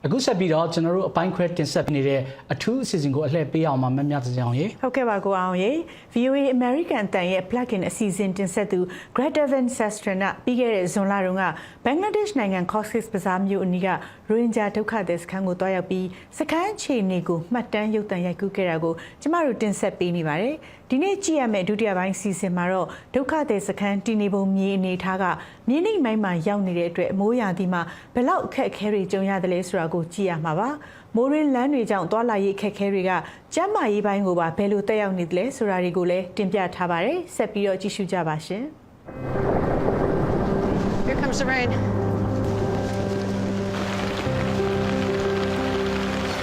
အခုဆက်ပြီးတော့ကျွန်တော်တို့အပိုင်းခွဲတင်ဆက်နေတဲ့အထူးအစီအစဉ်ကိုအလှည့်ပေးအောင်မှာမမြတ်စကြအောင်ရေဟုတ်ကဲ့ပါကိုအောင်ရေ VOA American တန်ရဲ့ plug-in အစီအစဉ်တင်ဆက်သူ Greta Van Susteren ကပြီးခဲ့တဲ့ဇွန်လတုန်းကဘင်္ဂလားဒေ့ရှ်နိုင်ငံ Cox's Bazar မြို့အနီးကရိုဟင်ဂျာဒုက္ခသည်စခန်းကိုတွားရောက်ပြီးစခန်းအခြေအနေကိုမှတ်တမ်းရုပ်သံရိုက်ကူးခဲ့တာကိုကျမတို့တင်ဆက်ပေးနေပါတယ်ဒီနေ့ကြည့်ရမယ့်ဒုတိယပိုင်းစီစဉ်မှာတော့ဒုက္ခသည်စခန်းတည်နေပုံမြေအနေထားကမြေနိမ့်မိုင်းမှာရောက်နေတဲ့အတွက်အမိုးရာသီမှာဘယ်လောက်အခက်အခဲတွေကြုံရတယ်လဲဆိုတာကိုကြည့်ရမှာပါမိုးရင်းလမ်းတွေကြောင့်တွာလာရေးအခက်အခဲတွေကကျန်းမာရေးပိုင်းကိုပါဘယ်လိုတက်ရောက်နေသလဲဆိုတာတွေကိုလည်းတင်ပြထားပါတယ်ဆက်ပြီးတော့ကြည့်ရှုကြပါရှင် Here comes the rain.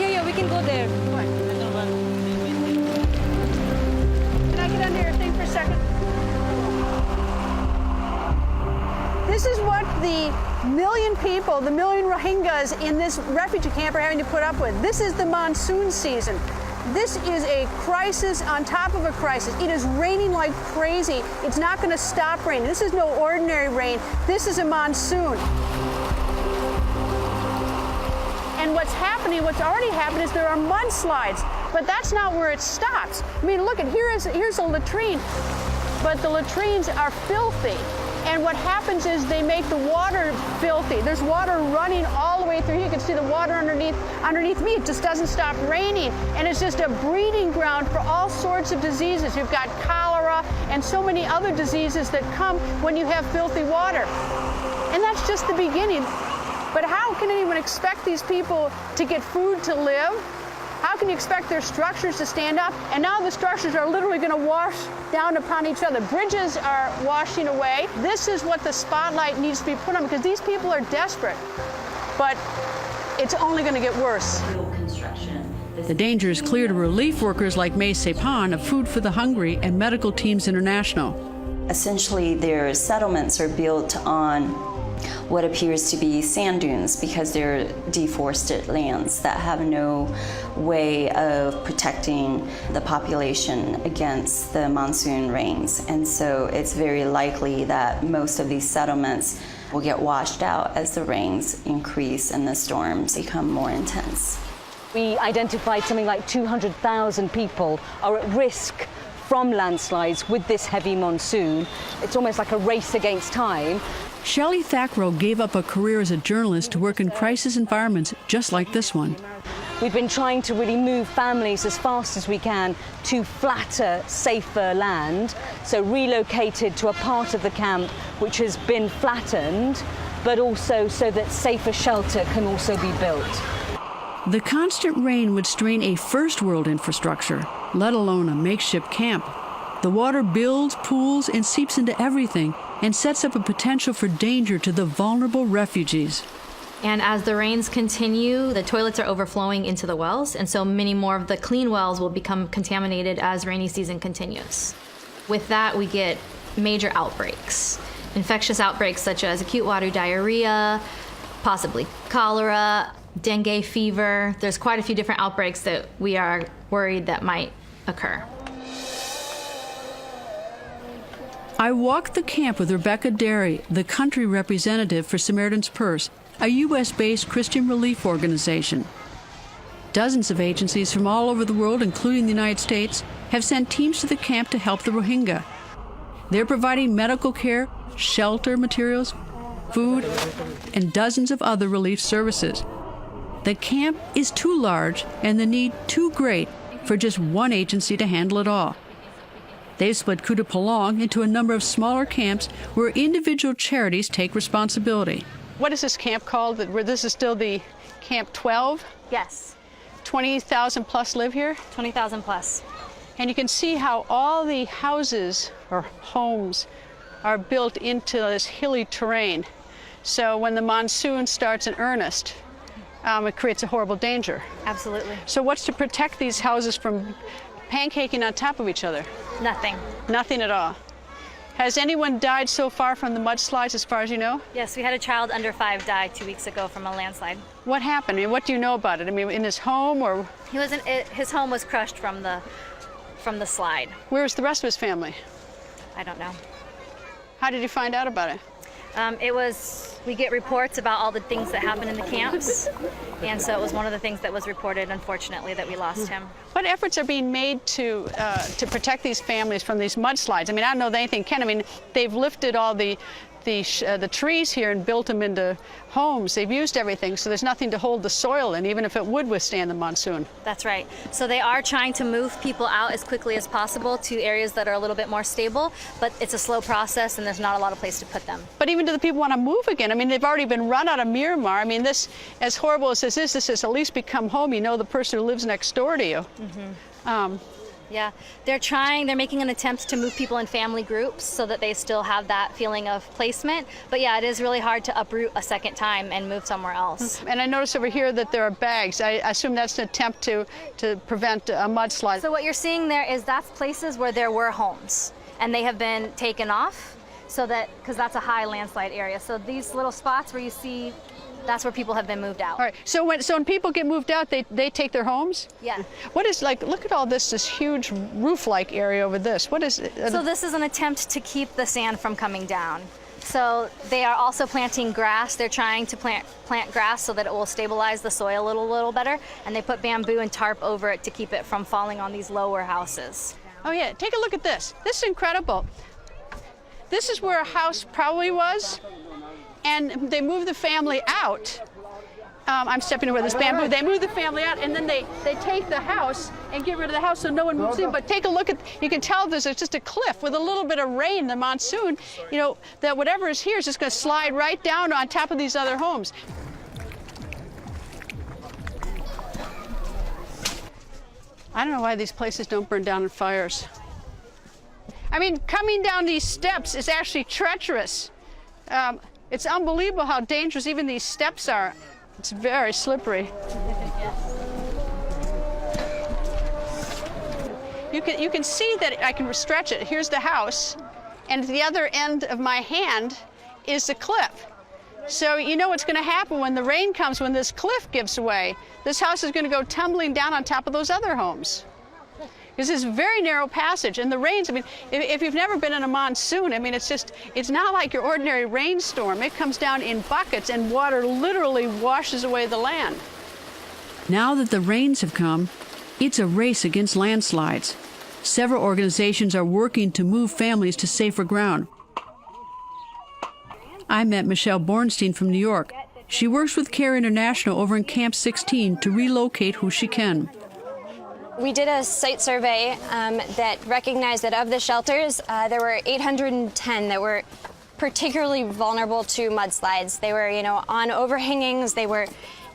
Yeah, we can go there. What? Can I get under your thing for a second? This is what the million people, the million Rohingyas in this refugee camp are having to put up with. This is the monsoon season. This is a crisis on top of a crisis. It is raining like crazy. It's not going to stop raining. This is no ordinary rain. This is a monsoon. And what's happening, what's already happened is there are mudslides, but that's not where it stops. I mean, look at here's a latrine, but the latrines are filthy. And what happens is they make the water filthy. There's water running all the way through. You can see the water underneath me. It just doesn't stop raining. And it's just a breeding ground for all sorts of diseases. You've got cholera and so many other diseases that come when you have filthy water. And that's just the beginning. But how can anyone expect these people to get food to live? How can you expect their structures to stand up? And now the structures are literally going to wash down upon each other. Bridges are washing away. This is what the spotlight needs to be put on because these people are desperate. But it's only going to get worse. The danger is clear to relief workers like May Sepan of Food for the Hungry and Medical Teams International. Essentially, their settlements are built on what appears to be sand dunes because they're deforested lands that have no way of protecting the population against the monsoon rains. And so it's very likely that most of these settlements will get washed out as the rains increase and the storms become more intense. We identified something like 200,000 people are at risk from landslides with this heavy monsoon. It's almost like a race against time. Shelley Thackrow gave up a career as a journalist to work in crisis environments just like this one. We've been trying to really move families as fast as we can to flatter, safer land, so relocated to a part of the camp which has been flattened, but also so that safer shelter can also be built. The constant rain would strain a first world infrastructure, let alone a makeshift camp. The water builds, pools, and seeps into everything and sets up a potential for danger to the vulnerable refugees. And as the rains continue, the toilets are overflowing into the wells, and so many more of the clean wells will become contaminated as rainy season continues. With that, we get major outbreaks. Infectious outbreaks such as acute water diarrhea, possibly cholera, dengue fever. There's quite a few different outbreaks that we are worried that might occur. I walked the camp with Rebecca Derry, the country representative for Samaritan's Purse, a U.S.-based Christian relief organization. Dozens of agencies from all over the world, including the United States, have sent teams to the camp to help the Rohingya. They're providing medical care, shelter materials, food, and dozens of other relief services. The camp is too large and the need too great for just one agency to handle it all. They've split Kuta Palong into a number of smaller camps where individual charities take responsibility. What is this camp called? Where this is still the Camp 12? Yes. 20,000 plus live here? 20,000 plus. And you can see how all the houses or homes are built into this hilly terrain. So when the monsoon starts in earnest, it creates a horrible danger. Absolutely. So what's to protect these houses from pancaking on top of each other? Nothing. Nothing at all. Has anyone died so far from the mudslides as far as you know? Yes, we had a child under 5 die 2 weeks ago from a landslide. What happened? I mean, what do you know about it? I mean, in his home or? His home was crushed from the slide. Where's the rest of his family? I don't know. How did you find out about it? We get reports about all the things that happen in the camps, and so it was one of the things that was reported, unfortunately, that we lost him. What efforts are being made to protect these families from these mudslides? I mean, I don't know that anything can. I mean, they've lifted all the trees here and built them into homes. They've used everything, so there's nothing to hold the soil in, even if it would withstand the monsoon. That's right. So they are trying to move people out as quickly as possible to areas that are a little bit more stable, but it's a slow process and there's not a lot of place to put them. But even do the people want to move again? I mean, they've already been run out of Myanmar. I mean, this, as horrible as this has at least become home. You know the person who lives next door to you. Yeah, they're making an attempt to move people in family groups so that they still have that feeling of placement. But yeah, it is really hard to uproot a second time and move somewhere else. And I notice over here that there are bags. I assume that's an attempt to prevent a mudslide. So what you're seeing there is that's places where there were homes and they have been taken off so that, because that's a high landslide area. So these little spots where you see, that's where people have been moved out. All right. So when people get moved out, they take their homes? Yeah. What is, like, look at all this huge roof-like area over this. What is it? So this is an attempt to keep the sand from coming down. So they are also planting grass. They're trying to plant grass so that it will stabilize the soil a little better. And they put bamboo and tarp over it to keep it from falling on these lower houses. Oh yeah, take a look at this. This is incredible. This is where a house probably was. And they move the family out. I'm stepping over this bamboo. They move the family out, and then they take the house and get rid of the house so no one moves in. But take a look at, you can tell there's just a cliff with a little bit of rain, the monsoon, you know, that whatever is here is just going to slide right down on top of these other homes. I don't know why these places don't burn down in fires. I mean, coming down these steps is actually treacherous. It's unbelievable how dangerous even these steps are. It's very slippery. You can see that I can stretch it. Here's the house, and at the other end of my hand is the cliff. So you know what's going to happen when the rain comes, when this cliff gives way. This house is going to go tumbling down on top of those other homes. This is a very narrow passage, and the rains, I mean, if you've never been in a monsoon, I mean, it's not like your ordinary rainstorm. It comes down in buckets, and water literally washes away the land. Now that the rains have come, it's a race against landslides. Several organizations are working to move families to safer ground. I met Michelle Bornstein from New York. She works with Care International over in Camp 16 to relocate who she can. We did a site survey that recognized that of the shelters, there were 810 that were particularly vulnerable to mudslides. They were, you know, on overhangings, they were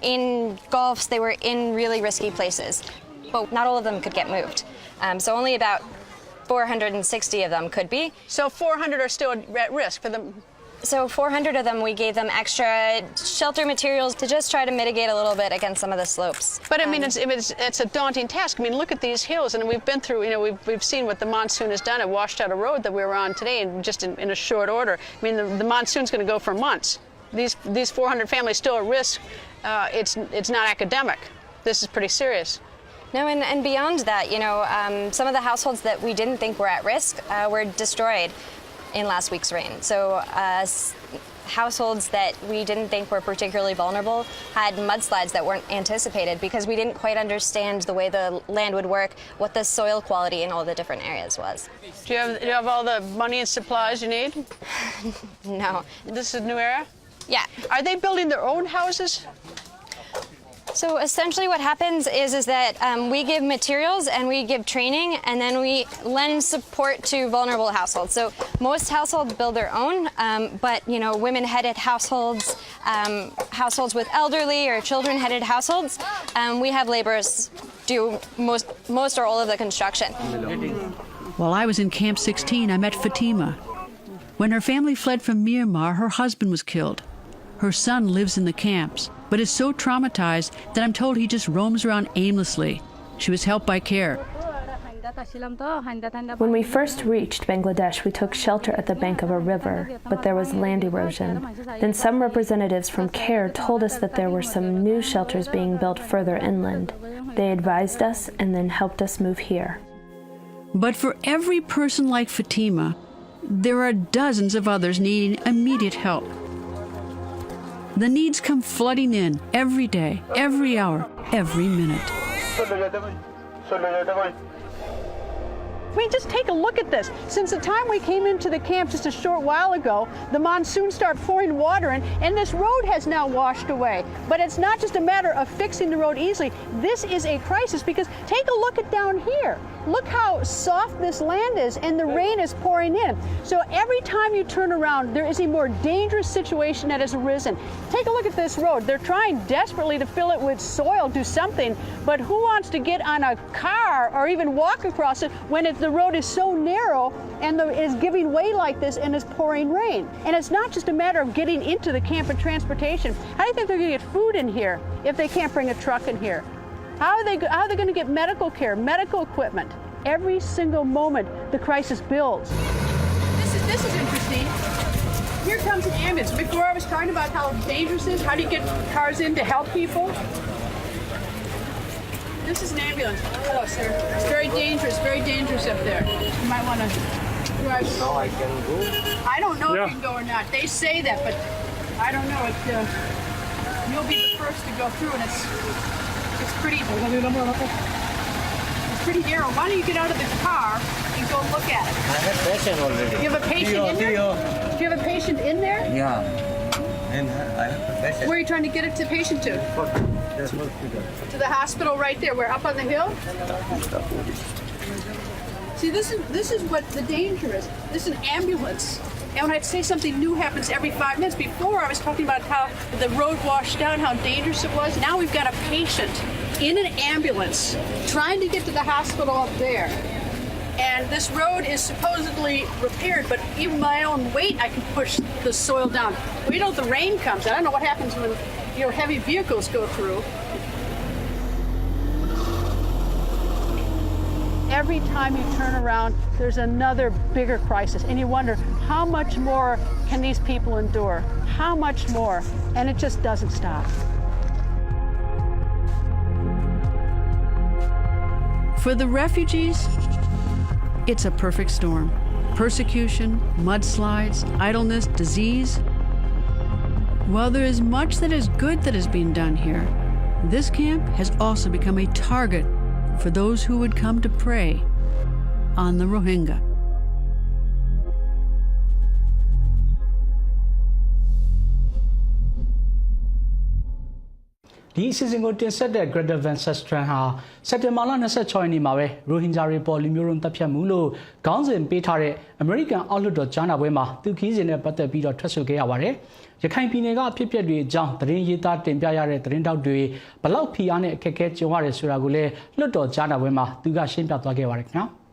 in gulfs, they were in really risky places. But not all of them could get moved. So only about 460 of them could be. So 400 are still at risk for them? So 400 of them, we gave them extra shelter materials to just try to mitigate a little bit against some of the slopes. But I mean, it's a daunting task. I mean, look at these hills, and we've been through, you know, we've seen what the monsoon has done. It washed out a road that we were on today, and just in a short order. I mean, the monsoon's going to go for months. These 400 families still at risk. It's not academic. This is pretty serious. No, and beyond that, you know, some of the households that we didn't think were at risk were destroyed in last week's rain. So households that we didn't think were particularly vulnerable had mudslides that weren't anticipated because we didn't quite understand the way the land would work, what the soil quality in all the different areas was. Do you have all the money and supplies you need? No. This is a new era? Yeah. Are they building their own houses? So essentially what happens is that we give materials and we give training, and then we lend support to vulnerable households. So most households build their own, but you know, women-headed households, households with elderly or children-headed households, we have laborers do most or all of the construction. While I was in Camp 16, I met Fatima. When her family fled from Myanmar, her husband was killed. Her son lives in the camps, but is so traumatized that I'm told he just roams around aimlessly. She was helped by Care. When we first reached Bangladesh, we took shelter at the bank of a river, but there was land erosion. Then some representatives from Care told us that there were some new shelters being built further inland. They advised us and then helped us move here. But for every person like Fatima, there are dozens of others needing immediate help. The needs come flooding in every day, every hour, every minute. I mean, just take a look at this. Since the time we came into the camp just a short while ago, the monsoon started pouring water in, and this road has now washed away. But it's not just a matter of fixing the road easily. This is a crisis because take a look at down here. Look how soft this land is, and the rain is pouring in. So every time you turn around, there is a more dangerous situation that has arisen. Take a look at this road. They're trying desperately to fill it with soil, do something, but who wants to get on a car or even walk across it when the road is so narrow and is giving way like this and is pouring rain? And it's not just a matter of getting into the camp and transportation. How do you think they're going to get food in here if they can't bring a truck in here? How are they going to get medical care, medical equipment? Every single moment the crisis builds. This is interesting. Here comes an ambulance. Before I was talking about how dangerous it is, how do you get cars in to help people? This is an ambulance. Hello, sir. It's very dangerous up there. You might want to drive slow. I can go. I don't know if you can go or not. They say that, but I don't know. You'll be the first to go through, and it's pretty narrow. Why don't you get out of the car and go look at it? I have patient already. Do you have a patient in there? Do you have a patient in there? Yeah. And I have a patient. Where are you trying to get the patient to? To the hospital right there. We're up on the hill? See, this is what the danger is. This is an ambulance. And when I say something new happens every 5 minutes, before I was talking about how the road washed out, how dangerous it was. Now we've got a patient in an ambulance trying to get to the hospital up there. And this road is supposedly repaired, but even my own weight, I can push the soil down. Wait till the rain comes. I don't know what happens when heavy vehicles go through. Every time you turn around, there's another bigger crisis. And you wonder, how much more can these people endure? How much more? And it just doesn't stop. For the refugees, it's a perfect storm. Persecution, mudslides, idleness, disease. While there is much that is good that is being done here, this camp has also become a target for those who would come to prey on the Rohingya.ဒီအစီအစဉ်ကိုတင်ဆက်တဲ့ Greta Van Susteren ဟာစက်တင်ဘာလ26ရက်နေ့မှာပဲ Rohingya တွေပေါ်လူမျိုးတုံးတပ်ဖြတ်မှုလို့ခေါင်းစဉ်ပေးထားတဲ့ American အောက်လွှတ်တော်ကြားနာပွဲမှာသူခီးစဉ်နဲ့ပတ်သက်ပြီးတော့ထွက်ဆိုခဲ့ရပါတယ်။ရခိုင်ပြည်နယ်ကအဖြစ်အပျက်တွေအကြောင်းသတင်းရေးသားတင်ပြရတဲ့သတင်းတောက်တွေဘလောက်ဖိအားနဲ့အခက်အခဲကြုံရတယ်ဆိုတာကိုလည်းလွှတ်တော်ကြားနာပွဲမှာသူကရှင်းပြသွားခဲ့ပါတယ်ခင်ဗျာ။